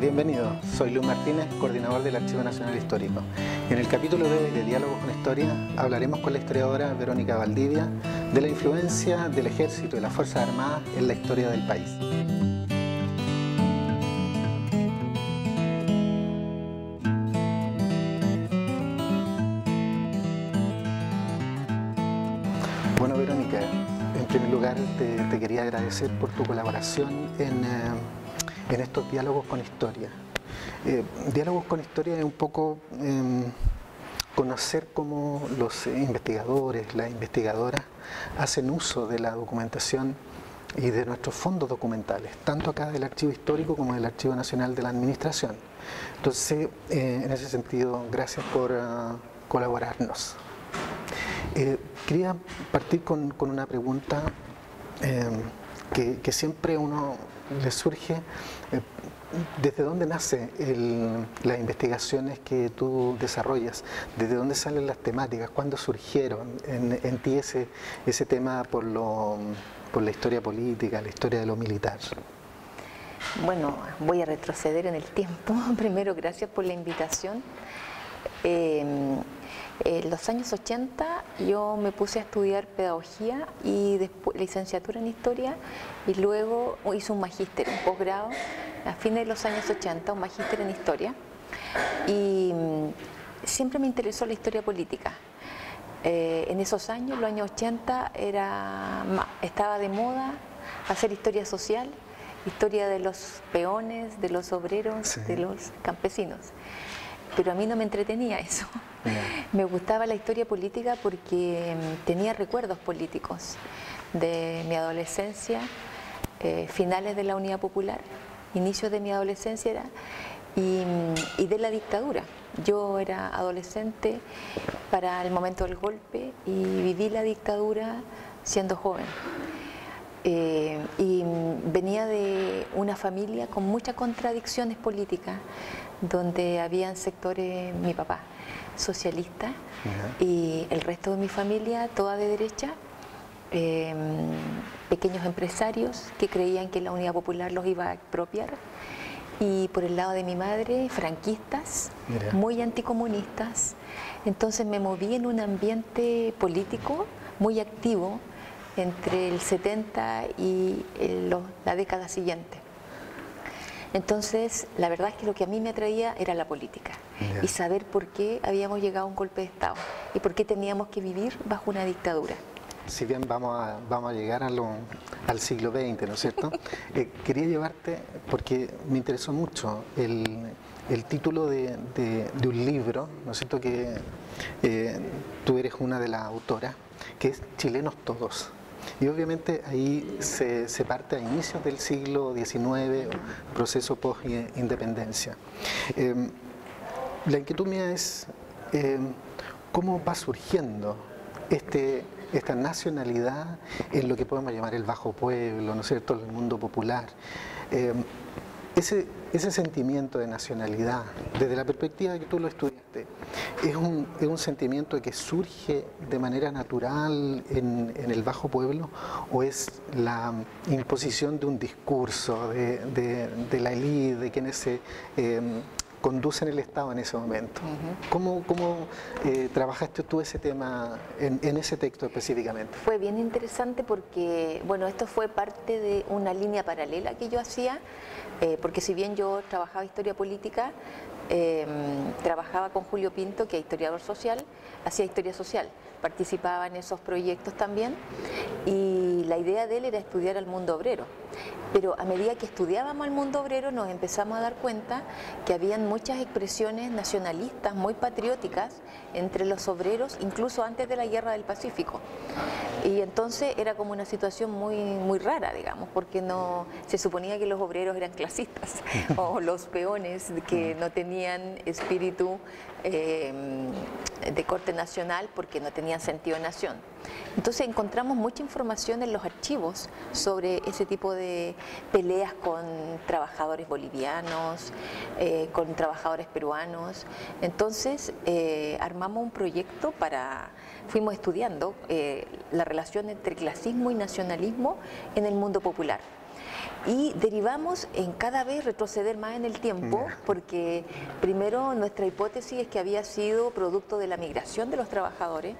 bienvenido. Soy Luis Martínez, coordinador del Archivo Nacional Histórico. En el capítulo de hoy de Diálogos con Historia hablaremos con la historiadora Verónica Valdivia de la influencia del Ejército y las Fuerzas Armadas en la historia del país. Bueno, Verónica, en primer lugar te quería agradecer por tu colaboración en estos diálogos con historia. Diálogos con historia es un poco conocer cómo los investigadores, las investigadoras hacen uso de la documentación y de nuestros fondos documentales, tanto acá del Archivo Histórico como del Archivo Nacional de la Administración. Entonces, en ese sentido, gracias por colaborarnos. Quería partir con una pregunta que siempre a uno le surge. ¿Desde dónde nacen las investigaciones que tú desarrollas? ¿Desde dónde salen las temáticas? ¿Cuándo surgieron en ti ese tema por la historia política, la historia de lo militar? Bueno, voy a retroceder en el tiempo. Primero, gracias por la invitación. En los años 80 yo me puse a estudiar pedagogía y después licenciatura en historia y luego hice un magíster, un posgrado a fines de los años 80, un magíster en historia, y siempre me interesó la historia política. En esos años, los años 80, estaba de moda hacer historia social, historia de los peones, de los obreros, sí, de los campesinos. Pero a mí no me entretenía eso. Me gustaba la historia política porque tenía recuerdos políticos de mi adolescencia, finales de la Unidad Popular, inicios de mi adolescencia y de la dictadura. Yo era adolescente para el momento del golpe y viví la dictadura siendo joven. Y venía de una familia con muchas contradicciones políticas, donde habían sectores, mi papá socialista y el resto de mi familia toda de derecha, pequeños empresarios que creían que la Unidad Popular los iba a expropiar, y por el lado de mi madre franquistas, muy anticomunistas. Entonces me moví en un ambiente político muy activo entre el 70 y la década siguiente. Entonces, la verdad es que lo que a mí me atraía era la política y saber por qué habíamos llegado a un golpe de Estado y por qué teníamos que vivir bajo una dictadura. Si bien vamos a llegar al siglo XX, ¿no es cierto? Quería llevarte, porque me interesó mucho el título de un libro, ¿no es cierto?, que tú eres una de las autoras, que es Chilenos Todos. Y obviamente ahí se parte a inicios del siglo XIX, proceso post-independencia. La inquietud mía es cómo va surgiendo esta nacionalidad en lo que podemos llamar el bajo pueblo, ¿no es cierto?, el mundo popular. Ese sentimiento de nacionalidad, desde la perspectiva de que tú lo estudiaste, ¿es un sentimiento que surge de manera natural en el bajo pueblo o es la imposición de un discurso de la élite, de quienes se conducen el Estado en ese momento? ¿Cómo trabajaste tú ese tema en ese texto específicamente? Fue bien interesante porque, bueno, esto fue parte de una línea paralela que yo hacía, porque si bien yo trabajaba historia política, trabajaba con Julio Pinto, que es historiador social, hacía historia social, participaba en esos proyectos también, y la idea de él era estudiar al mundo obrero. Pero a medida que estudiábamos al mundo obrero nos empezamos a dar cuenta que habían muchas expresiones nacionalistas muy patrióticas entre los obreros, incluso antes de la Guerra del Pacífico. Y entonces era como una situación muy rara, digamos, porque no se suponía que los obreros eran clasistas o los peones que no tenían espíritu de corte nacional porque no tenían sentido de nación. Entonces encontramos mucha información en los archivos sobre ese tipo de peleas con trabajadores bolivianos, con trabajadores peruanos. Entonces armamos un proyecto fuimos estudiando la relación entre clasismo y nacionalismo en el mundo popular. y derivamos en cada vez retroceder más en el tiempo, porque primero nuestra hipótesis es que había sido producto de la migración de los trabajadores,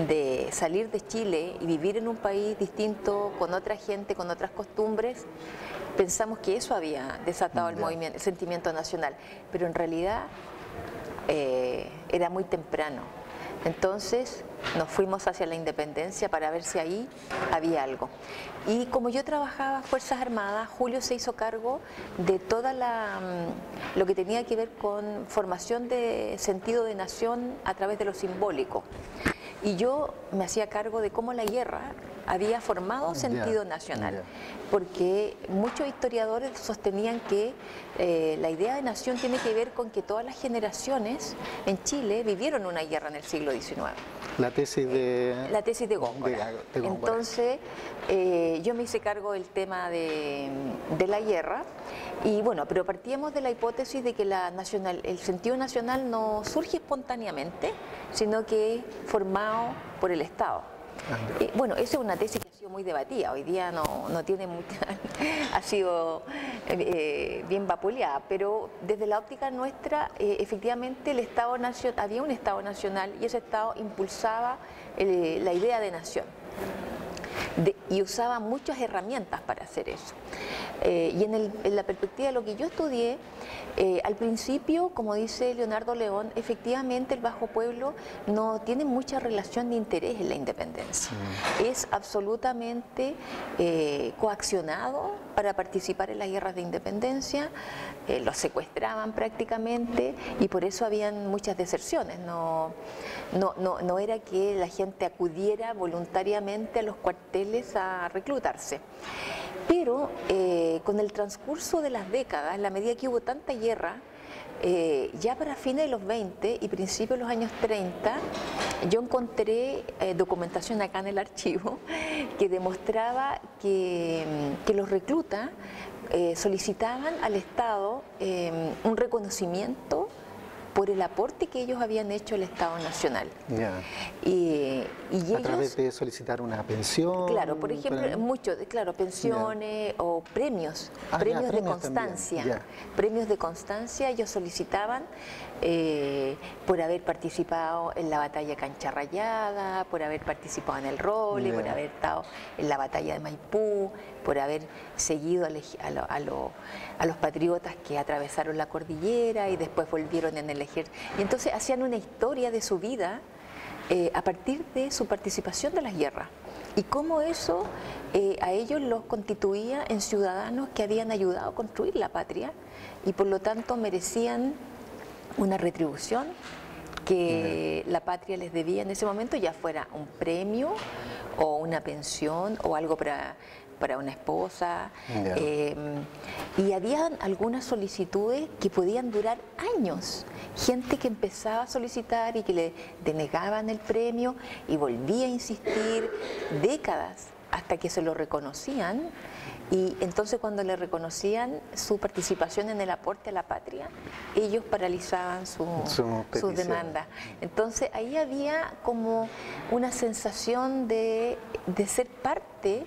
de salir de Chile y vivir en un país distinto, con otra gente, con otras costumbres. Pensamos que eso había desatado el movimiento, el sentimiento nacional, pero en realidad era muy temprano. Entonces nos fuimos hacia la independencia para ver si ahí había algo. Y como yo trabajaba Fuerzas Armadas, Julio se hizo cargo de toda lo que tenía que ver con formación de sentido de nación a través de lo simbólico. Y yo me hacía cargo de cómo la guerra había formado sentido nacional, porque muchos historiadores sostenían que la idea de nación tiene que ver con que todas las generaciones en Chile vivieron una guerra en el siglo XIX. La tesis de... La tesis de Góngora. Entonces, yo me hice cargo del tema de la guerra, y bueno, pero partíamos de la hipótesis de que el sentido nacional no surge espontáneamente, sino que es formado por el Estado. Bueno, esa es una tesis que ha sido muy debatida, hoy día no tiene mucha, ha sido bien vapuleada, pero desde la óptica nuestra, efectivamente el Estado nacional, había un Estado nacional y ese Estado impulsaba la idea de nación. Y usaba muchas herramientas para hacer eso. Y en la perspectiva de lo que yo estudié, al principio, como dice Leonardo León, efectivamente el Bajo Pueblo no tiene mucha relación de interés en la independencia. Es absolutamente coaccionado para participar en las guerras de independencia, los secuestraban prácticamente y por eso habían muchas deserciones. No era que la gente acudiera voluntariamente a los cuarteles a reclutarse. Pero con el transcurso de las décadas, en la medida que hubo tanta guerra, ya para fines de los 20 y principios de los años 30, yo encontré documentación acá en el archivo que demostraba que los reclutas solicitaban al Estado un reconocimiento por el aporte que ellos habían hecho al Estado Nacional. Y a través de solicitar una pensión. Claro, por ejemplo, pensiones o premios, premios de constancia. Premios de constancia ellos solicitaban por haber participado en la batalla de Cancha Rayada, por haber participado en el Roble, por haber estado en la batalla de Maipú, por haber seguido a los patriotas que atravesaron la cordillera y después volvieron en el ejército. Y entonces hacían una historia de su vida a partir de su participación de las guerras y cómo eso a ellos los constituía en ciudadanos que habían ayudado a construir la patria y por lo tanto merecían una retribución que la patria les debía en ese momento, ya fuera un premio o una pensión o algo para una esposa, y había algunas solicitudes que podían durar años, gente que empezaba a solicitar y que le denegaban el premio y volvía a insistir décadas hasta que se lo reconocían, y entonces cuando le reconocían su participación en el aporte a la patria, ellos paralizaban su demanda. Entonces ahí había como una sensación de ser parte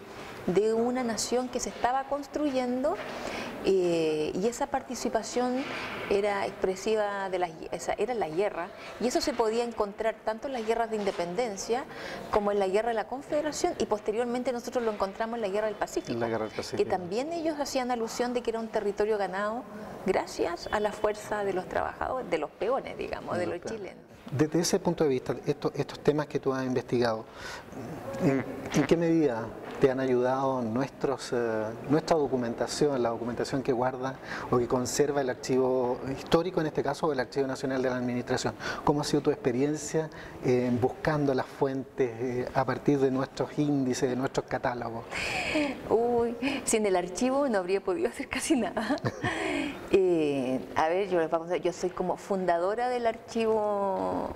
de una nación que se estaba construyendo, y esa participación era expresiva era la guerra, y eso se podía encontrar tanto en las guerras de independencia como en la guerra de la Confederación, y posteriormente nosotros lo encontramos en la guerra del Pacífico, que también ellos hacían alusión de que era un territorio ganado gracias a la fuerza de los trabajadores, de los peones, digamos, de los chilenos. Desde ese punto de vista, estos temas que tú has investigado, ¿en qué medida te han ayudado nuestra documentación, la documentación que guarda o que conserva el archivo histórico, en este caso, o el Archivo Nacional de la Administración? ¿Cómo ha sido tu experiencia buscando las fuentes a partir de nuestros índices, de nuestros catálogos? Uy, sin el archivo no habría podido hacer casi nada. A ver, yo soy como fundadora del archivo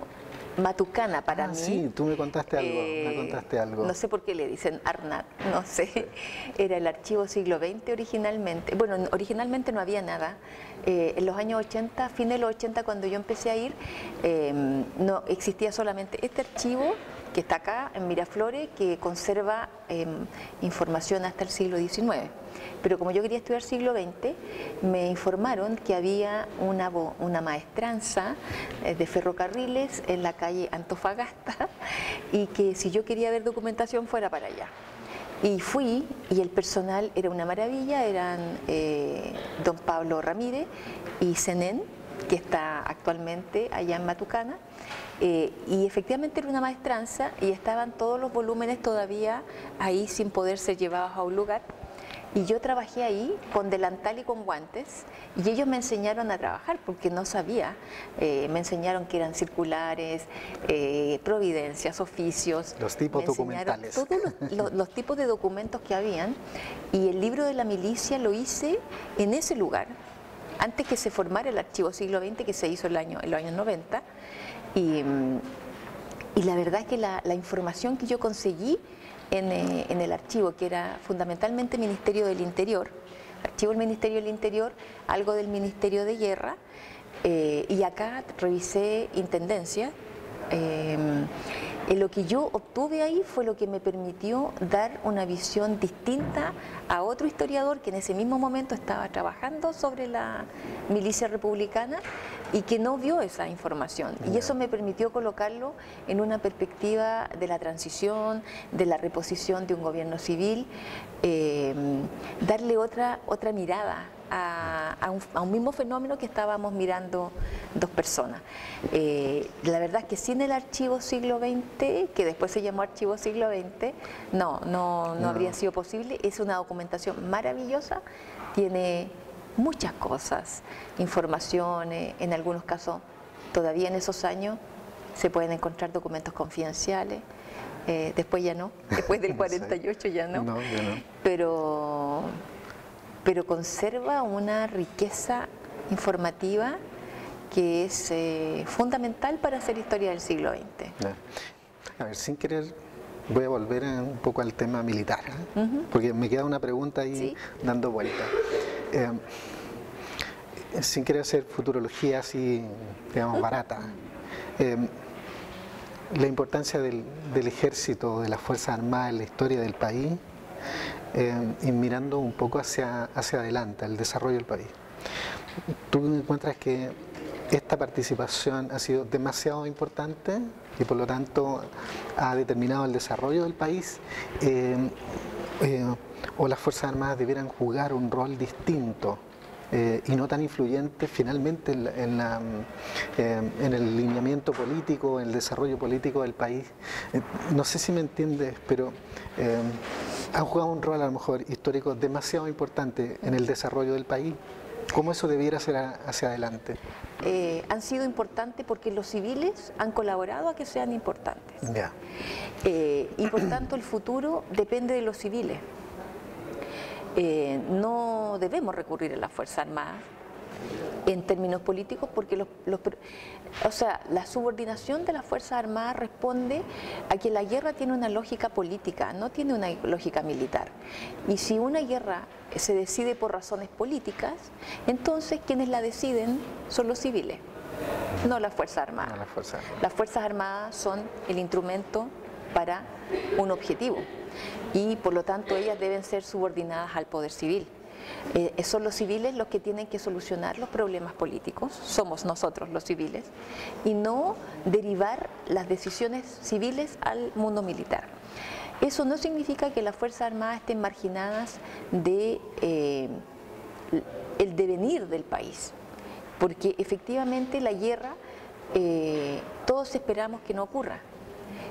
Matucana para mí. Sí, tú me contaste algo, No sé por qué le dicen ARNAT, no sé. Era el archivo siglo XX originalmente. Bueno, originalmente no había nada. En los años 80, fines de los 80, cuando yo empecé a ir, no existía solamente este archivo que está acá en Miraflores, que conserva información hasta el siglo XIX. Pero como yo quería estudiar siglo XX, me informaron que había una maestranza de ferrocarriles en la calle Antofagasta y que si yo quería ver documentación fuera para allá. Y fui, y el personal era una maravilla, eran don Pablo Ramírez y Zenén, que está actualmente allá en Matucana, y efectivamente era una maestranza y estaban todos los volúmenes todavía ahí sin poder ser llevados a un lugar. Y yo trabajé ahí con delantal y con guantes y ellos me enseñaron a trabajar porque no sabía, me enseñaron que eran circulares, providencias, oficios. Los tipos documentales. Todos los tipos de documentos que habían, y el libro de la milicia lo hice en ese lugar, antes que se formara el archivo siglo XX que se hizo en los años 90. Y la verdad es que la información que yo conseguí en el archivo, que era fundamentalmente Ministerio del Interior, archivo del Ministerio del Interior, algo del Ministerio de Guerra, y acá revisé Intendencia. Lo que yo obtuve ahí fue lo que me permitió dar una visión distinta a otro historiador que en ese mismo momento estaba trabajando sobre la milicia republicana y que no vio esa información. Y eso me permitió colocarlo en una perspectiva de la transición, de la reposición de un gobierno civil, darle otra mirada a un mismo fenómeno que estábamos mirando dos personas. La verdad es que sin el archivo siglo XX, que después se llamó archivo siglo XX, no habría sido posible. Es una documentación maravillosa, tiene muchas cosas, informaciones, en algunos casos todavía en esos años se pueden encontrar documentos confidenciales, después ya no, después del 48 ya no, ya no. Pero conserva una riqueza informativa que es fundamental para hacer historia del siglo XX. A ver, sin querer, voy a volver un poco al tema militar, porque me queda una pregunta ahí dando vuelta. Sin querer hacer futurología así, digamos, barata, la importancia del ejército, de las Fuerzas Armadas en la historia del país, y mirando un poco hacia adelante, el desarrollo del país. ¿Tú encuentras que esta participación ha sido demasiado importante y por lo tanto ha determinado el desarrollo del país? ¿O las Fuerzas Armadas debieran jugar un rol distinto y no tan influyente finalmente en el lineamiento político, en el desarrollo político del país? No sé si me entiendes, pero han jugado un rol a lo mejor histórico demasiado importante en el desarrollo del país. ¿Cómo eso debiera ser hacia adelante? Han sido importantes porque los civiles han colaborado a que sean importantes. Y por tanto el futuro depende de los civiles. No debemos recurrir a las Fuerzas Armadas en términos políticos porque la subordinación de las Fuerzas Armadas responde a que la guerra tiene una lógica política, no tiene una lógica militar. Y si una guerra se decide por razones políticas, entonces quienes la deciden son los civiles, no las Fuerzas Armadas. No las Fuerzas Armadas. Las Fuerzas Armadas son el instrumento para un objetivo y por lo tanto ellas deben ser subordinadas al poder civil. Son los civiles los que tienen que solucionar los problemas políticos, somos nosotros los civiles, y no derivar las decisiones civiles al mundo militar. Eso no significa que las Fuerzas Armadas estén marginadas de el devenir del país, porque efectivamente la guerra todos esperamos que no ocurra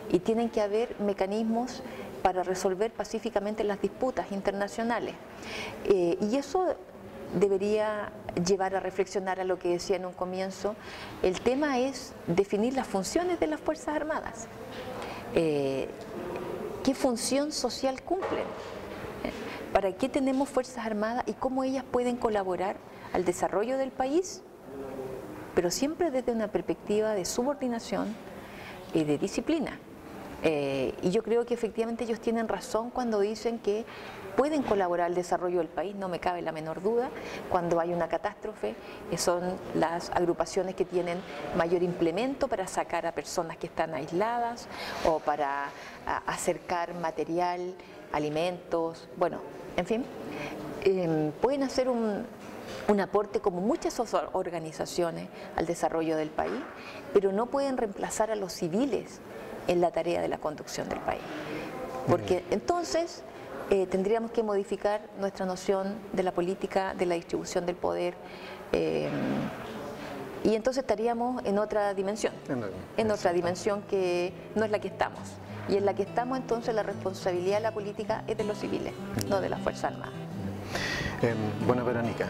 y tienen que haber mecanismos para resolver pacíficamente las disputas internacionales. Y eso debería llevar a reflexionar a lo que decía en un comienzo. El tema es definir las funciones de las Fuerzas Armadas. ¿Qué función social cumplen? ¿Para qué tenemos Fuerzas Armadas y cómo ellas pueden colaborar al desarrollo del país? Pero siempre desde una perspectiva de subordinación y de disciplina. Y yo creo que efectivamente ellos tienen razón cuando dicen que pueden colaborar al desarrollo del país, no me cabe la menor duda. Cuando hay una catástrofe, son las agrupaciones que tienen mayor implemento para sacar a personas que están aisladas o para acercar material, alimentos, bueno, en fin. pueden hacer un aporte como muchas organizaciones al desarrollo del país, pero no pueden reemplazar a los civiles en la tarea de la conducción del país. Porque entonces tendríamos que modificar nuestra noción de la política, de la distribución del poder, y entonces estaríamos en otra dimensión, en otra dimensión que no es la que estamos. Y en la que estamos entonces la responsabilidad de la política es de los civiles, no de las Fuerzas Armadas. Bueno, Verónica,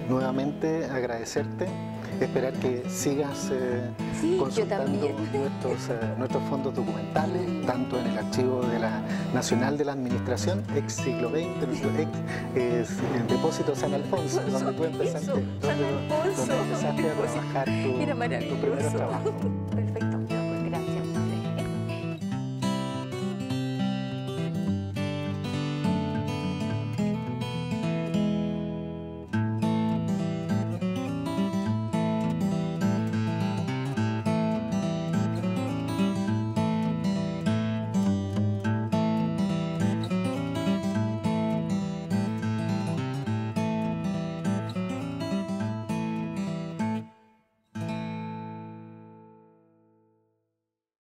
nuevamente agradecerte, esperar que sigas consultando nuestros fondos documentales, tanto en el archivo de la Nacional de la Administración, ex siglo XX, nuestro ex depósito San Alfonso, donde tú empezaste, donde empezaste a trabajar tu primer trabajo.